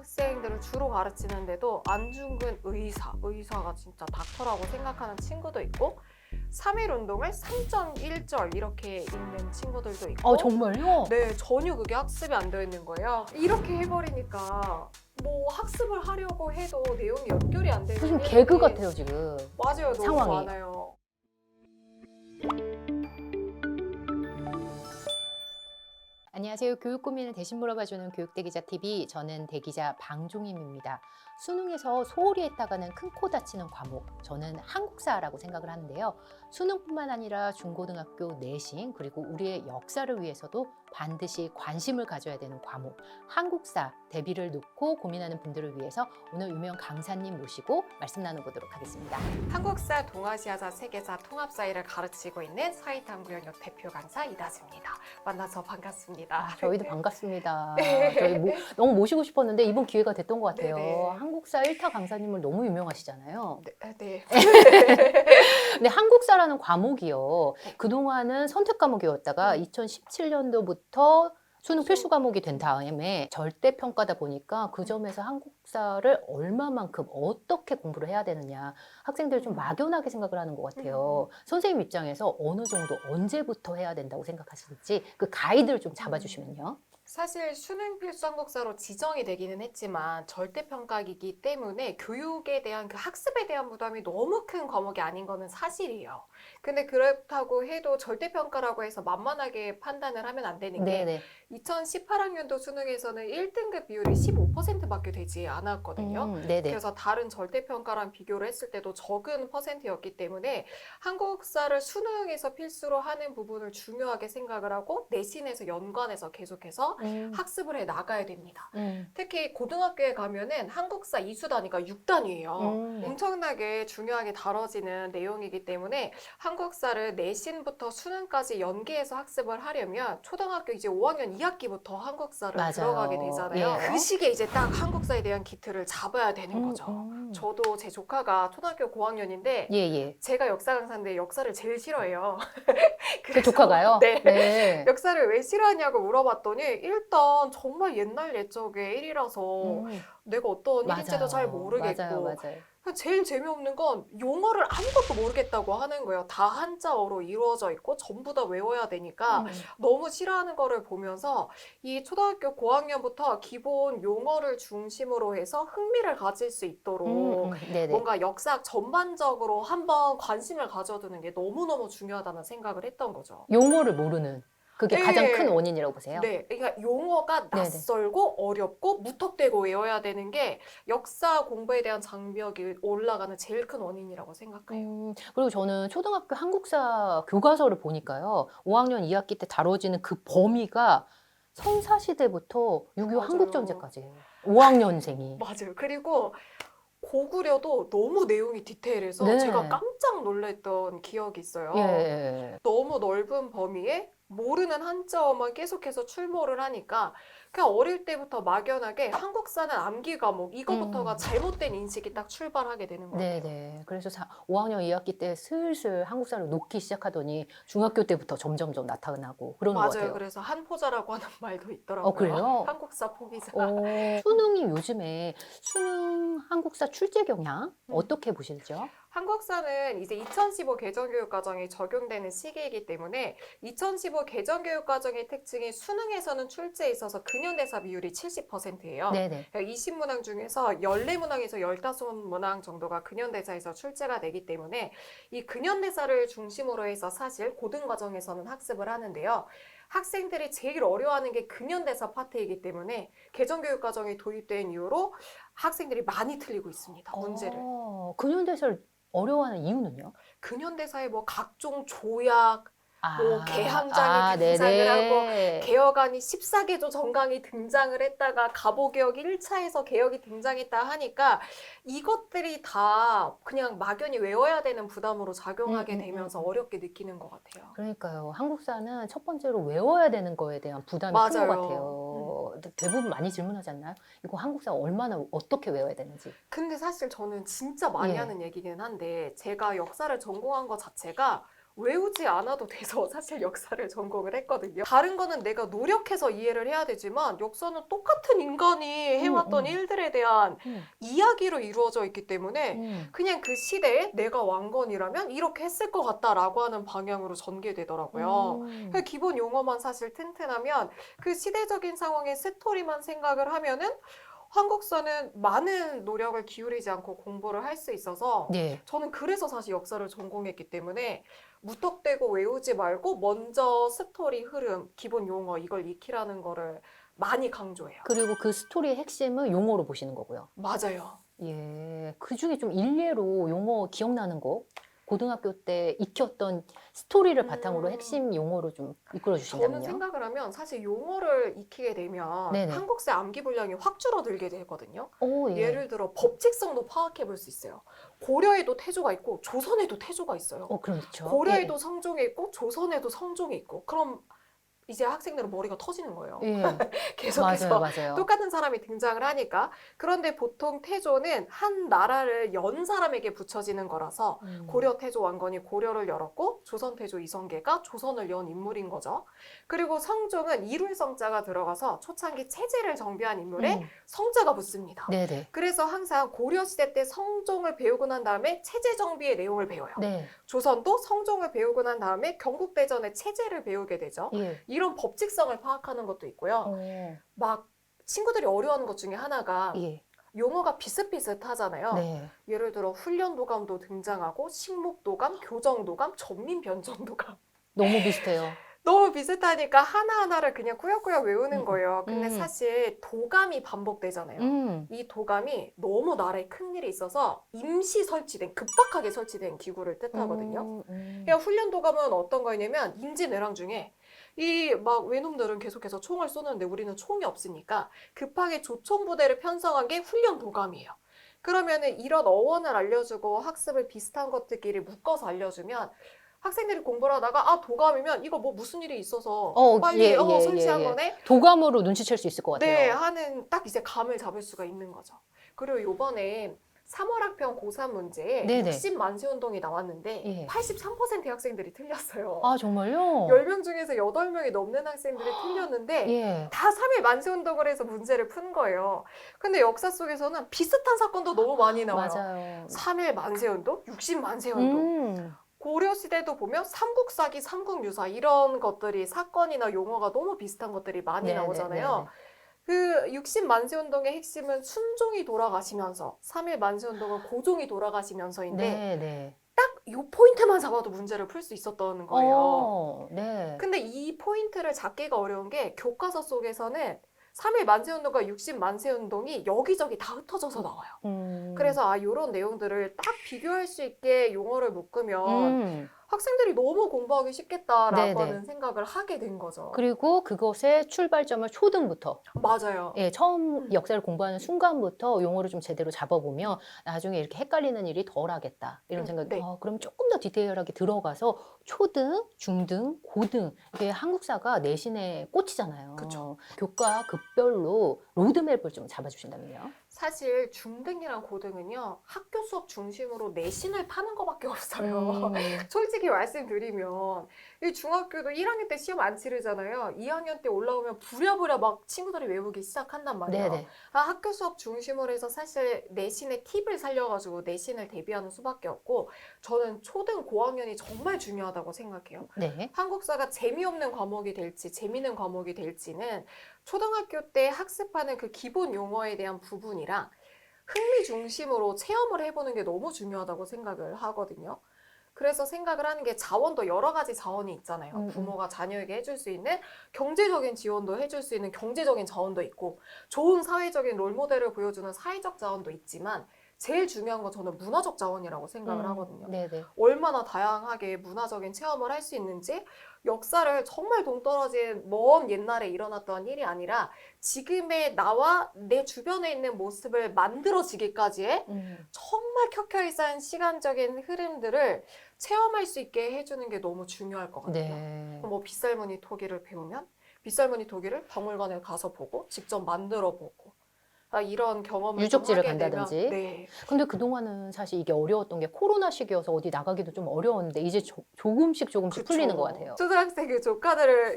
학생들을 주로 가르치는데도 안중근 의사가 진짜 닥터라고 생각하는 친구도 있고 3일 운동을 3.1절 이렇게 읽는 친구들도 있고 정말요? 네, 전혀 그게 학습이 안 되어 있는 거예요. 이렇게 해버리니까 뭐 학습을 하려고 해도 내용이 연결이 안 되는 무슨 일들이 개그 같아요, 지금. 맞아요. 너무 상황이. 많아요. 안녕하세요. 교육 고민을 대신 물어봐주는 교육대기자TV, 저는 대기자 방종임입니다. 수능에서 소홀히 했다가는 큰 코 다치는 과목, 저는 한국사라고 생각을 하는데요. 수능뿐만 아니라 중고등학교 내신, 그리고 우리의 역사를 위해서도 반드시 관심을 가져야 되는 과목, 한국사 대비를 놓고 고민하는 분들을 위해서 오늘 유명 강사님 모시고 말씀 나눠보도록 하겠습니다. 한국사, 동아시아사, 세계사, 통합사회를 가르치고 있는 사이탐구연역 대표 강사 이다지입니다. 만나서 반갑습니다. 저희도 반갑습니다. 네. 저희 너무 모시고 싶었는데 이번 기회가 됐던 것 같아요. 네네. 한국사 1타 강사님을 너무 유명하시잖아요. 네. 근데 한국사라는 과목이요. 그동안은 선택 과목이었다가 2017년도부터 수능 필수 과목이 된 다음에 절대평가다 보니까 그 점에서 한국사를 얼마만큼 어떻게 공부를 해야 되느냐 학생들이 좀 막연하게 생각을 하는 것 같아요. 선생님 입장에서 어느 정도 언제부터 해야 된다고 생각하시는지 그 가이드를 좀 잡아주시면요. 사실 수능 필수 한국사로 지정이 되기는 했지만 절대평가이기 때문에 교육에 대한 그 학습에 대한 부담이 너무 큰 과목이 아닌 거는 사실이에요. 근데 그렇다고 해도 절대평가라고 해서 만만하게 판단을 하면 안 되는 게 네네. 2018학년도 수능에서는 1등급 비율이 15%밖에 되지 않았거든요. 네네. 그래서 다른 절대평가랑 비교를 했을 때도 적은 퍼센트였기 때문에 한국사를 수능에서 필수로 하는 부분을 중요하게 생각을 하고 내신에서 연관해서 계속해서 학습을 해 나가야 됩니다. 특히 고등학교에 가면은 한국사 이수 단위가 6단위예요. 엄청나게 중요하게 다뤄지는 내용이기 때문에 한국사를 내신부터 수능까지 연계해서 학습을 하려면 초등학교 이제 5학년 2학기부터 한국사를 맞아요. 들어가게 되잖아요. 예. 그 시기에 이제 딱 한국사에 대한 기틀을 잡아야 되는 거죠. 저도 제 조카가 초등학교 고학년인데 예. 제가 역사 강사인데 역사를 제일 싫어해요. 그 조카가요? 네. 네. 역사를 왜 싫어하냐고 물어봤더니 일단 정말 옛날 옛적의 일이라서 내가 어떤 일인지도 잘 모르겠고 맞아요. 제일 재미없는 건 용어를 아무것도 모르겠다고 하는 거예요. 다 한자어로 이루어져 있고 전부 다 외워야 되니까 너무 싫어하는 거를 보면서 이 초등학교 고학년부터 기본 용어를 중심으로 해서 흥미를 가질 수 있도록 네네. 뭔가 역사 전반적으로 한번 관심을 가져두는 게 너무너무 중요하다는 생각을 했던 거죠. 용어를 모르는 그게 네. 가장 큰 원인이라고 보세요? 네, 그러니까 용어가 낯설고 어렵고 무턱대고 외워야 되는 게 역사 공부에 대한 장벽이 올라가는 제일 큰 원인이라고 생각해요. 그리고 저는 초등학교 한국사 교과서를 보니까요. 5학년 2학기 때 다뤄지는 그 범위가 선사시대부터 6.25 맞아요. 한국전쟁까지예요. 5학년생이. 맞아요. 그리고 고구려도 너무 내용이 디테일해서 네. 제가 깜짝 놀랐던 기억이 있어요. 예. 너무 넓은 범위에 모르는 한자어만 계속해서 출몰을 하니까 그냥 어릴 때부터 막연하게 한국사는 암기 과목 이거부터가 잘못된 인식이 딱 출발하게 되는 것 같아요. 네네. 그래서 5학년 2학기 때 슬슬 한국사를 놓기 시작하더니 중학교 때부터 점점점 나타나고 그러는 것 맞아요. 같아요. 그래서 한포자라고 하는 말도 있더라고요. 그래요? 한국사 포기자. 수능이 요즘에 수능 한국사 출제 경향 어떻게 보시죠? 한국사는 이제 2015 개정교육과정이 적용되는 시기이기 때문에 2015 개정교육과정의 특징이 수능에서는 출제에 있어서 근현대사 비율이 70%예요. 네네. 20문항 중에서 14문항에서 15문항 정도가 근현대사에서 출제가 되기 때문에 이 근현대사를 중심으로 해서 사실 고등과정에서는 학습을 하는데요. 학생들이 제일 어려워하는 게 근현대사 파트이기 때문에 개정교육과정이 도입된 이후로 학생들이 많이 틀리고 있습니다. 문제를. 근현대사를 어려워하는 이유는요? 근현대사에 뭐 각종 조약, 뭐 개항장이 네네. 등장을 하고 개혁안이 14개조 정강이 등장을 했다가 갑오개혁 1차에서 개혁이 등장했다 하니까 이것들이 다 그냥 막연히 외워야 되는 부담으로 작용하게 되면서 어렵게 느끼는 것 같아요. 그러니까요. 한국사는 첫 번째로 외워야 되는 거에 대한 부담이 큰 것 맞아요. 같아요. 대부분 많이 질문하지 않나요? 이거 한국사 얼마나 어떻게 외워야 되는지. 근데 사실 저는 진짜 많이 예. 하는 얘기긴 한데 제가 역사를 전공한 것 자체가 외우지 않아도 돼서 사실 역사를 전공을 했거든요. 다른 거는 내가 노력해서 이해를 해야 되지만 역사는 똑같은 인간이 해왔던 일들에 대한 이야기로 이루어져 있기 때문에 그냥 그 시대에 내가 왕건이라면 이렇게 했을 것 같다라고 하는 방향으로 전개되더라고요. 그냥 기본 용어만 사실 튼튼하면 그 시대적인 상황의 스토리만 생각을 하면은 한국사는 많은 노력을 기울이지 않고 공부를 할 수 있어서 네. 저는 그래서 사실 역사를 전공했기 때문에 무턱대고 외우지 말고 먼저 스토리 흐름, 기본 용어 이걸 익히라는 거를 많이 강조해요. 그리고 그 스토리의 핵심은 용어로 보시는 거고요. 맞아요. 예. 그중에 좀 일례로 용어 기억나는 거? 고등학교 때 익혔던 스토리를 바탕으로 핵심 용어로 좀 이끌어 저는 주신다면요? 생각을 하면 사실 용어를 익히게 되면 네네. 한국사 암기 분량이 확 줄어들게 되거든요. 오, 예. 예를 들어 법칙성도 파악해 볼 수 있어요. 고려에도 태조가 있고 조선에도 태조가 있어요. 그렇죠. 고려에도 성종이 있고 조선에도 성종이 있고 그럼 이제 학생들은 머리가 터지는 거예요. 예. 계속해서 맞아요. 똑같은 사람이 등장을 하니까. 그런데 보통 태조는 한 나라를 연 사람에게 붙여지는 거라서 고려 태조 왕건이 고려를 열었고 조선 태조 이성계가 조선을 연 인물인 거죠. 그리고 성종은 이룰 성자가 들어가서 초창기 체제를 정비한 인물에 성자가 붙습니다. 네네. 그래서 항상 고려 시대 때 성종을 배우고 난 다음에 체제 정비의 내용을 배워요. 네. 조선도 성종을 배우고 난 다음에 경국대전의 체제를 배우게 되죠. 예. 이런 법칙성을 파악하는 것도 있고요. 막 친구들이 어려워하는 것 중에 하나가 예. 용어가 비슷비슷하잖아요. 네. 예를 들어 훈련도감도 등장하고 식목도감, 교정도감, 전민변전도감. 너무 비슷해요. 너무 비슷하니까 하나하나를 그냥 꾸역꾸역 외우는 거예요. 근데 음. 사실 도감이 반복되잖아요. 이 도감이 너무 나라에 큰일이 있어서 임시 설치된, 급박하게 설치된 기구를 뜻하거든요. 그러니까 훈련도감은 어떤 거냐면 임진왜란 중에 이 막 외놈들은 계속해서 총을 쏘는데 우리는 총이 없으니까 급하게 조총부대를 편성한 게 훈련도감이에요. 그러면은 이런 어원을 알려주고 학습을 비슷한 것들끼리 묶어서 알려주면 학생들이 공부를 하다가 아 도감이면 이거 뭐 무슨 일이 있어서 빨리 설치한 거네. 도감으로 눈치챌 수 있을 것 같아요. 네, 하는 딱 이제 감을 잡을 수가 있는 거죠. 그리고 요번에 3월 학평 고3 문제에 네네. 60만세 운동이 나왔는데 예. 83%의 학생들이 틀렸어요. 아, 정말요? 10명 중에서 8명이 넘는 학생들이 틀렸는데 예. 다 3일 만세 운동을 해서 문제를 푼 거예요. 근데 역사 속에서는 비슷한 사건도 너무 많이 나와요. 맞아요. 3일 만세 운동, 60만세 운동. 고려 시대도 보면 삼국사기, 삼국유사 이런 것들이 사건이나 용어가 너무 비슷한 것들이 많이 나오잖아요. 그 60만세 운동의 핵심은 순종이 돌아가시면서 3일 만세 운동은 고종이 돌아가시면서인데 딱 이 포인트만 잡아도 문제를 풀 수 있었던 거예요. 근데 이 포인트를 잡기가 어려운 게 교과서 속에서는 3일 만세 운동과 60만세 운동이 여기저기 다 흩어져서 나와요. 그래서 이런 내용들을 딱 비교할 수 있게 용어를 묶으면 학생들이 너무 공부하기 쉽겠다라고 하는 생각을 하게 된 거죠. 그리고 그것의 출발점을 초등부터. 맞아요. 예, 처음 역사를 공부하는 순간부터 용어를 좀 제대로 잡아보면 나중에 이렇게 헷갈리는 일이 덜 하겠다. 이런 생각이, 네. 그럼 조금 더 디테일하게 들어가서 초등, 중등, 고등, 이게 한국사가 내신의 꽃이잖아요. 그쵸. 교과 급별로 로드맵을 좀 잡아주신다면요? 사실 중등이랑 고등은요, 학교 수업 중심으로 내신을 파는 것밖에 없어요. 솔직히 말씀드리면, 이 중학교도 1학년 때 시험 안 치르잖아요. 2학년 때 올라오면 부랴부랴 막 친구들이 외우기 시작한단 말이에요. 네네. 학교 수업 중심으로 해서 사실 내신의 팁을 살려가지고 내신을 대비하는 수밖에 없고, 저는 초등 고학년이 정말 중요하다고 생각해요. 네. 한국사가 재미없는 과목이 될지 재미있는 과목이 될지는 초등학교 때 학습하는 그 기본 용어에 대한 부분이랑 흥미 중심으로 체험을 해보는 게 너무 중요하다고 생각을 하거든요. 그래서 생각을 하는 게 자원도 여러 가지 자원이 있잖아요. 부모가 자녀에게 해줄 수 있는 경제적인 지원도 해줄 수 있는 경제적인 자원도 있고 좋은 사회적인 롤모델을 보여주는 사회적 자원도 있지만 제일 중요한 건 저는 문화적 자원이라고 생각을 하거든요. 네네. 얼마나 다양하게 문화적인 체험을 할 수 있는지 역사를 정말 동떨어진 먼 옛날에 일어났던 일이 아니라 지금의 나와 내 주변에 있는 모습을 만들어지기까지의 정말 켜켜이 쌓인 시간적인 흐름들을 체험할 수 있게 해주는 게 너무 중요할 것 같아요. 네. 뭐 빗살무늬 토기를 배우면 빗살무늬 토기를 박물관에 가서 보고 직접 만들어 보고 이런 경험을 유적지를 좀 하게 간다든지. 되면 네. 근데 그동안은 사실 이게 어려웠던 게 코로나 시기여서 어디 나가기도 좀 어려웠는데 이제 조금씩 풀리는 것 같아요. 초등학생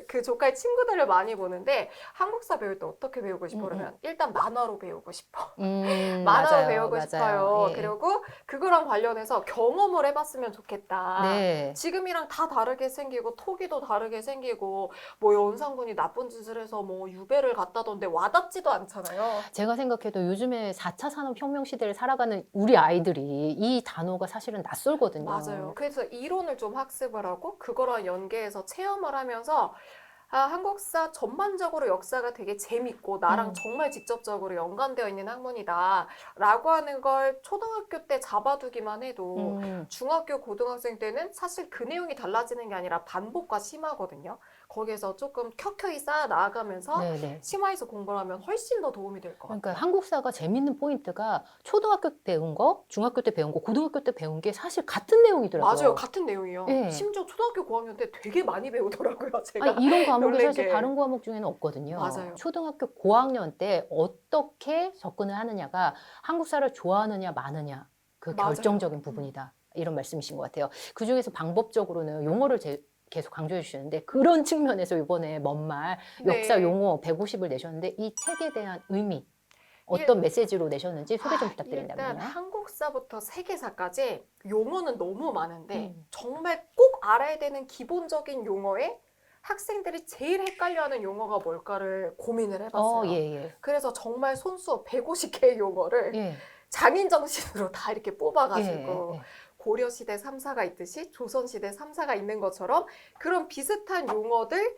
그 조카의 친구들을 많이 보는데 한국사 배울 때 어떻게 배우고 싶어 그러면 일단 만화로 배우고 싶어. 만화로 맞아요. 배우고 맞아요. 싶어요. 예. 그리고 그거랑 관련해서 경험을 해봤으면 좋겠다. 네. 지금이랑 다 다르게 생기고 토기도 다르게 생기고 뭐 연산군이 나쁜 짓을 해서 뭐 유배를 갔다던데 와닿지도 않잖아요. 제가 생각해도 요즘에 4차 산업혁명 시대를 살아가는 우리 아이들이 이 단어가 사실은 낯설거든요. 맞아요. 그래서 이론을 좀 학습을 하고 그거랑 연계해서 체험을 하면서 한국사 전반적으로 역사가 되게 재밌고 나랑 정말 직접적으로 연관되어 있는 학문이다 라고 하는 걸 초등학교 때 잡아두기만 해도 중학교, 고등학생 때는 사실 그 내용이 달라지는 게 아니라 반복과 심화거든요. 거기에서 조금 켜켜이 쌓아 나아가면서 네네. 심화해서 공부를 하면 훨씬 더 도움이 될 것 그러니까 같아요. 한국사가 재밌는 포인트가 초등학교 때 배운 거, 중학교 때 배운 거, 고등학교 때 배운 게 사실 같은 내용이더라고요. 맞아요. 같은 내용이요. 예. 심지어 초등학교 고학년 때 되게 많이 배우더라고요. 제가 아니, 이런 과목이 놀란 사실 게. 다른 과목 중에는 없거든요. 맞아요. 초등학교 고학년 때 어떻게 접근을 하느냐가 한국사를 좋아하느냐 마느냐 그 맞아요. 결정적인 부분이다. 이런 말씀이신 것 같아요. 그중에서 방법적으로는 용어를 계속 강조해 주시는데 그런 측면에서 이번에 먼말 역사 네. 용어 150을 내셨는데 이 책에 대한 의미 어떤 메시지로 내셨는지 소개 좀 일단 부탁드린다면요. 한국사부터 세계사까지 용어는 너무 많은데 음. 정말 꼭 알아야 되는 기본적인 용어에 학생들이 제일 헷갈려하는 용어가 뭘까를 고민을 해봤어요. 예. 그래서 정말 손수 150개의 용어를 예. 장인 정신으로 다 이렇게 예. 뽑아가지고 예. 고려시대 3사가 있듯이 조선시대 3사가 있는 것처럼 그런 비슷한 용어들,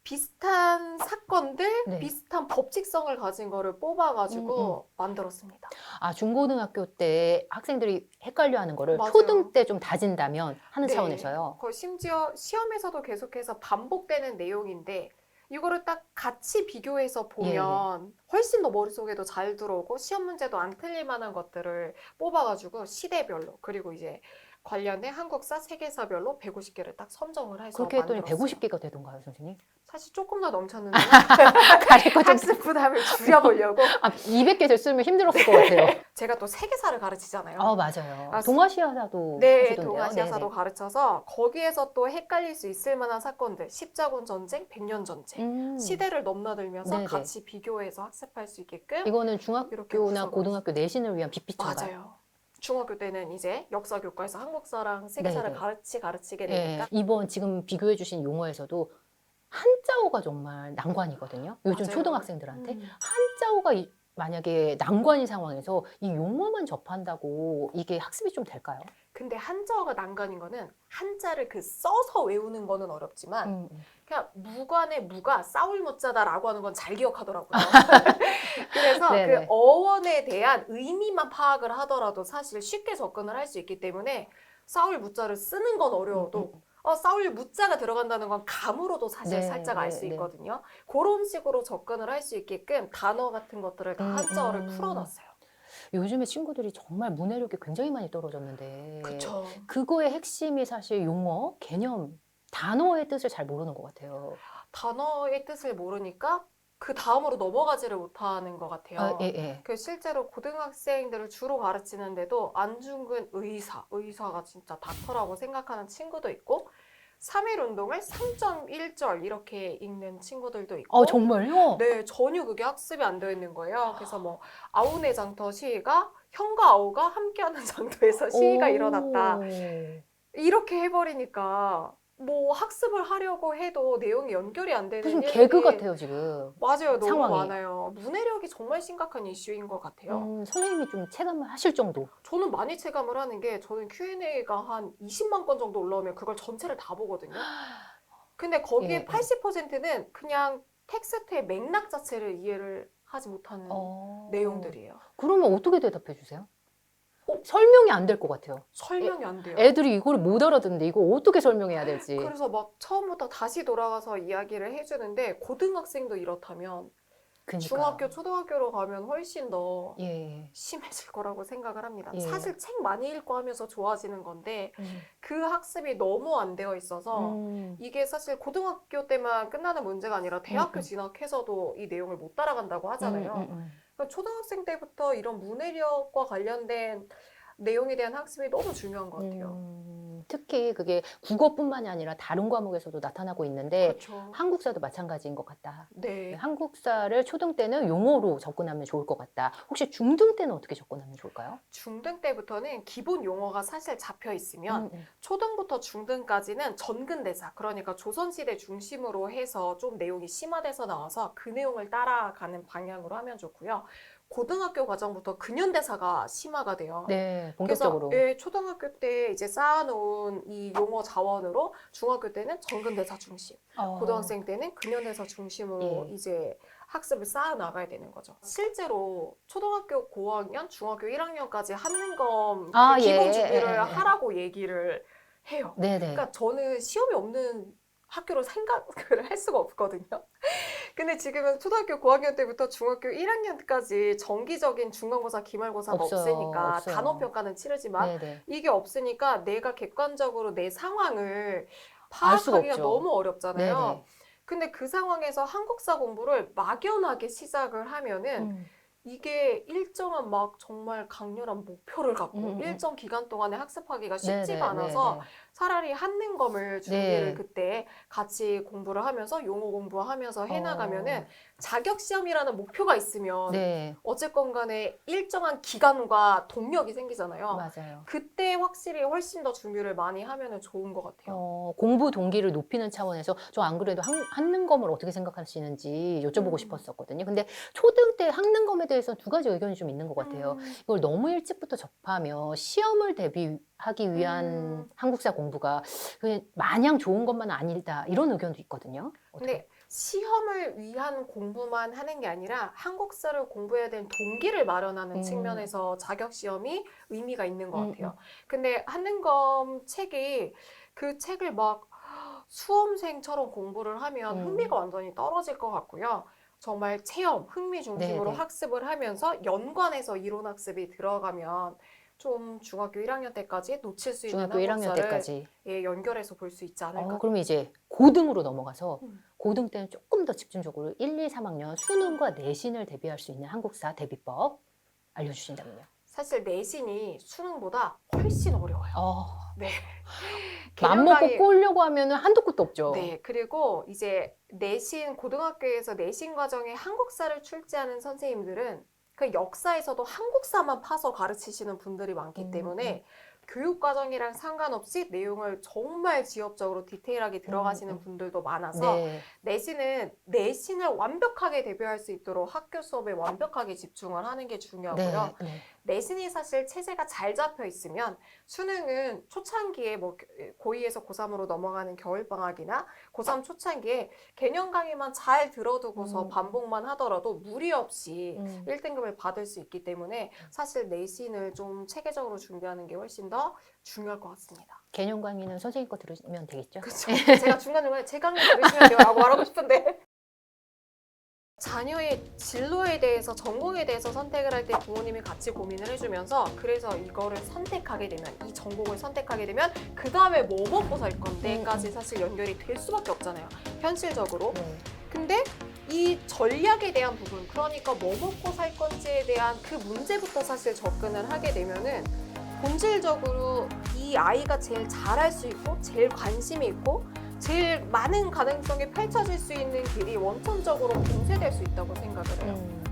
비슷한 사건들, 네. 비슷한 법칙성을 가진 거를 뽑아가지고 만들었습니다. 아, 중고등학교 때 학생들이 헷갈려하는 거를 맞아요. 초등 때 좀 다진다면 하는 네. 차원에서요. 거의 심지어 시험에서도 계속해서 반복되는 내용인데 이거를 딱 같이 비교해서 보면 훨씬 더 머릿속에도 잘 들어오고 시험 문제도 안 틀릴 만한 것들을 뽑아가지고 시대별로 그리고 이제 관련된 한국사, 세계사별로 150개를 딱 선정을 해서 그렇게 했더니 만들었어요. 150개가 되던가요, 선생님? 사실 조금 더 넘쳤는데요. 가릴 거 좀. 학습 부담을 줄여보려고. 200개 됐으면 힘들었을 것 같아요. 제가 또 세계사를 가르치잖아요. 맞아요. 아, 동아시아사도 네, 하시던데요. 동아시아사도 네네. 가르쳐서 거기에서 또 헷갈릴 수 있을 만한 사건들, 십자군 전쟁, 백년 전쟁, 시대를 넘나들면서 네네. 같이 비교해서 학습할 수 있게끔 이거는 이렇게 중학교나 구성을 고등학교 내신을 위한 빅피처인가요? 맞아요. 중학교 때는 이제 역사 교과에서 한국사랑 세계사를 네네. 가르치게 예, 되니까 이번 지금 비교해 주신 용어에서도 한자어가 정말 난관이거든요. 요즘 맞아요. 초등학생들한테 한자어가 만약에 난관인 상황에서 이 용어만 접한다고 이게 학습이 좀 될까요? 근데 한자어가 난관인 거는 한자를 써서 외우는 거는 어렵지만 그냥 무관의 무가 싸울 무자다라고 하는 건 잘 기억하더라고요. 그래서 그 네네. 어원에 대한 의미만 파악을 하더라도 사실 쉽게 접근을 할 수 있기 때문에 싸울 무자를 쓰는 건 어려워도 싸울 무자가 들어간다는 건 감으로도 사실 네, 살짝 알 수 네. 있거든요. 그런 식으로 접근을 할 수 있게끔 단어 같은 것들을 다 한자어를 풀어놨어요. 요즘에 친구들이 정말 문해력이 굉장히 많이 떨어졌는데 그쵸. 그거의 핵심이 사실 용어, 개념, 단어의 뜻을 잘 모르는 것 같아요. 단어의 뜻을 모르니까 그 다음으로 넘어가지를 못하는 것 같아요. 예. 그 실제로 고등학생들을 주로 가르치는데도 안중근 의사가 진짜 닥터라고 생각하는 친구도 있고 3.1 운동을 3.1절 이렇게 읽는 친구들도 있고 정말요? 네, 전혀 그게 학습이 안 되어 있는 거예요. 그래서 뭐 아우네 장터 시위가 형과 아우가 함께하는 장터에서 시위가 일어났다. 이렇게 해버리니까 뭐 학습을 하려고 해도 내용이 연결이 안 되는 무슨 일들이 개그 같아요, 지금. 맞아요. 너무 상황이. 많아요. 문해력이 정말 심각한 이슈인 것 같아요. 선생님이 좀 체감을 하실 정도. 저는 많이 체감을 하는 게 저는 Q&A가 한 20만 건 정도 올라오면 그걸 전체를 다 보거든요. 근데 거기에 80%는 그냥 텍스트의 맥락 자체를 이해를 하지 못하는 내용들이에요. 그러면 어떻게 대답해 주세요? 설명이 안 될 것 같아요. 설명이 안 돼요. 애들이 이걸 못 알아듣는데 이거 어떻게 설명해야 될지. 그래서 막 처음부터 다시 돌아가서 이야기를 해주는데 고등학생도 이렇다면 그러니까요. 중학교, 초등학교로 가면 훨씬 더 예. 심해질 거라고 생각을 합니다. 예. 사실 책 많이 읽고 하면서 좋아지는 건데 그 학습이 너무 안 되어 있어서 이게 사실 고등학교 때만 끝나는 문제가 아니라 대학교 진학해서도 이 내용을 못 따라간다고 하잖아요. 그러니까 초등학생 때부터 이런 문해력과 관련된 내용에 대한 학습이 너무 중요한 것 같아요. 특히 그게 국어뿐만이 아니라 다른 과목에서도 나타나고 있는데 그렇죠. 한국사도 마찬가지인 것 같다. 네. 한국사를 초등 때는 용어로 접근하면 좋을 것 같다. 혹시 중등 때는 어떻게 접근하면 좋을까요? 중등 때부터는 기본 용어가 사실 잡혀 있으면 초등부터 중등까지는 전근대사, 그러니까 조선시대 중심으로 해서 좀 내용이 심화돼서 나와서 그 내용을 따라가는 방향으로 하면 좋고요. 고등학교 과정부터 근현대사가 심화가 돼요. 네, 본격적으로. 그래서 초등학교 때 이제 쌓아놓은 이 용어 자원으로 중학교 때는 전근대사 중심, 고등학생 때는 근현대사 중심으로 예. 이제 학습을 쌓아 나가야 되는 거죠. 실제로 초등학교 고학년, 중학교 1학년까지 한능검 그 기본 준비를 하라고 얘기를 해요. 네네. 그러니까 저는 시험이 없는 학교로 생각을 할 수가 없거든요. 근데 지금은 초등학교 고학년 때부터 중학교 1학년까지 정기적인 중간고사, 기말고사가 없으니까 없어요. 단원평가는 치르지만 네네. 이게 없으니까 내가 객관적으로 내 상황을 알 수가 파악하기가 없죠. 너무 어렵잖아요. 네네. 근데 그 상황에서 한국사 공부를 막연하게 시작을 하면은 이게 일정한 막 정말 강렬한 목표를 갖고 일정 기간 동안에 학습하기가 쉽지가 않아서 차라리 한능검을 준비를 그때 같이 공부를 하면서 용어 공부하면서 해나가면은 자격시험이라는 목표가 있으면 어쨌건 간에 일정한 기간과 동력이 생기잖아요. 맞아요. 그때 확실히 훨씬 더 준비를 많이 하면 좋은 것 같아요. 공부 동기를 높이는 차원에서 저 안 그래도 한능검을 어떻게 생각하시는지 여쭤보고 싶었었거든요. 근데 초등 때 한능검에 대해서 두 가지 의견이 좀 있는 것 같아요. 이걸 너무 일찍부터 접하면 시험을 대비하기 위한 한국사 공부가 마냥 좋은 것만 아니다 이런 의견도 있거든요. 근데 시험을 위한 공부만 하는 게 아니라 한국사를 공부해야 되는 동기를 마련하는 측면에서 자격시험이 의미가 있는 것 같아요. 근데 한능검 책이 그 책을 막 수험생처럼 공부를 하면 흥미가 완전히 떨어질 것 같고요. 정말 체험, 흥미 중심으로 학습을 하면서 연관해서 이론 학습이 들어가면 좀 중학교 1학년 때까지 놓칠 수 있는 중학교 1학년 한국사를 때까지. 연결해서 볼 수 있지 않을까. 그러면 이제 고등으로 넘어가서 고등 때는 조금 더 집중적으로 1, 2, 3학년 수능과 내신을 대비할 수 있는 한국사 대비법 알려주신다면요. 사실 내신이 수능보다 훨씬 어려워요. 네. 맘먹고 꼬려고 하면 한도 끝도 없죠. 네. 그리고 이제 내신, 고등학교에서 내신 과정에 한국사를 출제하는 선생님들은 그 역사에서도 한국사만 파서 가르치시는 분들이 많기 때문에 교육 과정이랑 상관없이 내용을 정말 지엽적으로 디테일하게 들어가시는 분들도 많아서 내신은 내신을 완벽하게 대비할 수 있도록 학교 수업에 완벽하게 집중을 하는 게 중요하고요. 내신이 사실 체제가 잘 잡혀 있으면 수능은 초창기에 뭐 고2에서 고3으로 넘어가는 겨울방학이나 고3 초창기에 개념 강의만 잘 들어두고서 반복만 하더라도 무리 없이 1등급을 받을 수 있기 때문에 사실 내신을 좀 체계적으로 준비하는 게 훨씬 더 중요할 것 같습니다. 개념 강의는 선생님 거 들으면 되겠죠? 그렇죠. 제가 중간중간에 제 강의 들으시면 돼요 라고 말하고 싶은데 자녀의 진로에 대해서, 전공에 대해서 선택을 할 때 부모님이 같이 고민을 해주면서 그래서 이거를 선택하게 되면, 이 전공을 선택하게 되면 그 다음에 뭐 먹고 살 건데까지 사실 연결이 될 수밖에 없잖아요. 현실적으로. 근데 이 전략에 대한 부분, 그러니까 뭐 먹고 살 건지에 대한 그 문제부터 사실 접근을 하게 되면은 본질적으로 이 아이가 제일 잘할 수 있고 제일 관심이 있고 제일 많은 가능성이 펼쳐질 수 있는 길이 원천적으로 봉쇄될 수 있다고 생각을 해요.